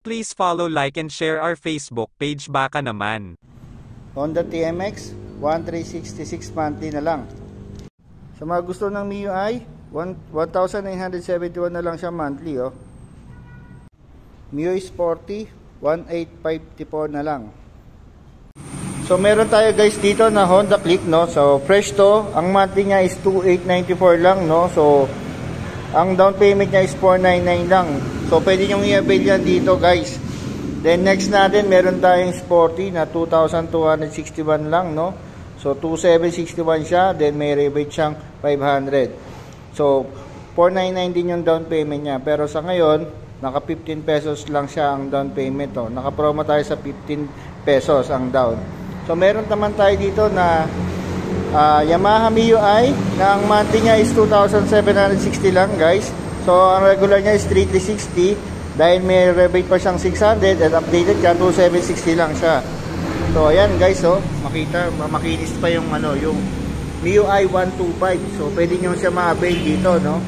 Please follow, like, and share our Facebook page. Baka naman. Honda TMX 1,366 monthly na lang. Sa mga gusto ng MIUI 1,971 na lang siya monthly, oh. MIUI Sporty 1,854 na lang. So meron tayo guys dito na Honda Click, no. So fresh to, ang monthly niya is 2,894 lang, no. So ang down payment niya is 499 lang. So pwede nyo i-avail yan dito guys. Then next natin, meron tayong Sporty na 2,261 lang, no. So 2,761 siya, then may rebate siyang 500. So 499 din yung down payment niya. Pero sa ngayon, naka 15 pesos lang siya ang down payment, oh. Naka promo tayo sa 15 pesos ang down. So meron naman tayo dito na Yamaha MIUI na ang monthly niya is 2,760 lang guys. So ang regular niya is 3,360 dahil may rebate pa siyang 600 at updated ka 2,760 lang siya. So ayan guys, oh, makinis pa yung yung MIUI 125. So pwede niyo siya ma-avail dito, no.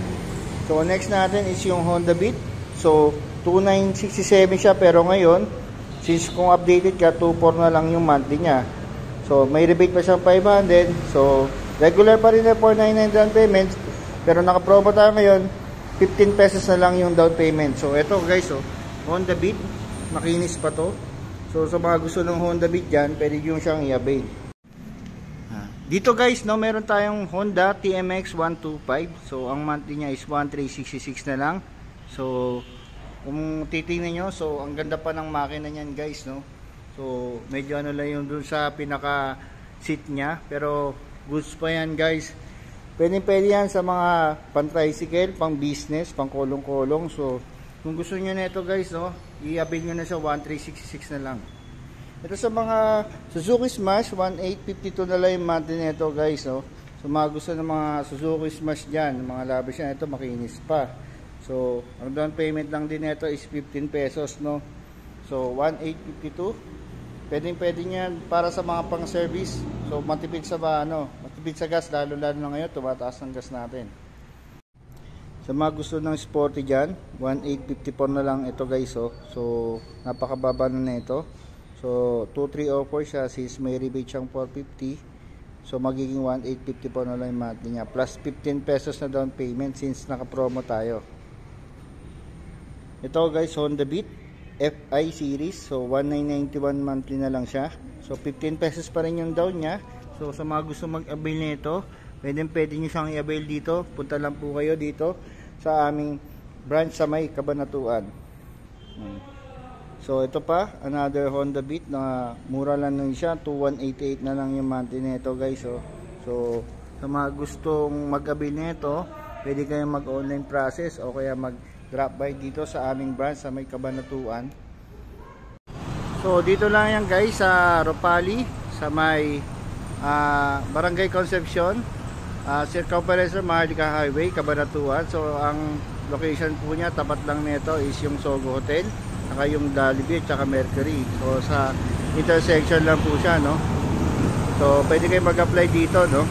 So next natin is yung Honda Beat. So 2,967 siya, pero ngayon since kung updated ka 2,400 na lang yung monthly niya. So may rebate pa siyang 500. So regular pa rin na 499 down payment, pero naka-promo tayo ngayon, 15 pesos na lang yung down payment. So ito guys, oh, Honda Beat, makinis pa to. So sa mga gusto ng Honda Beat dyan, pwede yung siyang i-avail. Dito guys, no, meron tayong Honda TMX 125. So ang monthly niya is 1,366 na lang. So kung titingnan nyo, so ang ganda pa ng makina niyan guys, no. So medyo ano lang yung dun sa pinaka seat niya, pero goods pa yan guys. Pwede yan sa mga pan-tricycle, pang business, pang kolong-kolong. So kung gusto niyo na ito guys, no, i-avail nyo na sa 1,366 na lang. Ito sa mga Suzuki Smash, 1,852 na lang yung monthly na ito guys, no. So mga gusto ng mga Suzuki Smash dyan, mga labis yan, ito makinis pa. So ang down payment lang din ito is 15 pesos, no. So 1,852. Pwede niyan para sa mga pang service. So matipid sa matipid sa gas, lalo na ngayon tumataas ang gas natin. Sa mga gusto ng sporty dyan, 1,854 na lang ito guys, oh. So napakababa na ito. So 2,304 siya, since may rebate siyang 450. So magiging 1,854 na lang yung monthly niya, plus 15 pesos na down payment since naka-promo tayo. Ito guys, Honda Beat FI series. So 1,991 monthly na lang siya. So 15 pesos pa rin yung down niya. So sa mga gusto mag-avail nito, pwede nyo siyang i-avail dito. Punta lang po kayo dito sa aming branch sa may Cabanatuan. So ito pa, another Honda Beat na mura lang nun siya, 2,188 na lang yung monthly nito guys, oh. So sa mga gustong mag-avail nito, pwede kayong mag-online process o kaya mag-drop by dito sa aming branch sa may Cabanatuan. So dito lang yan guys sa Ropali, sa may Barangay Concepcion, Circumference Maharlika Highway, Cabanatuan. So ang location po niya, tapat lang nito is yung Sogo Hotel, saka yung Jollibee, saka Mercury. So sa intersection lang po siya, no. So pwede kayo mag-apply dito, no.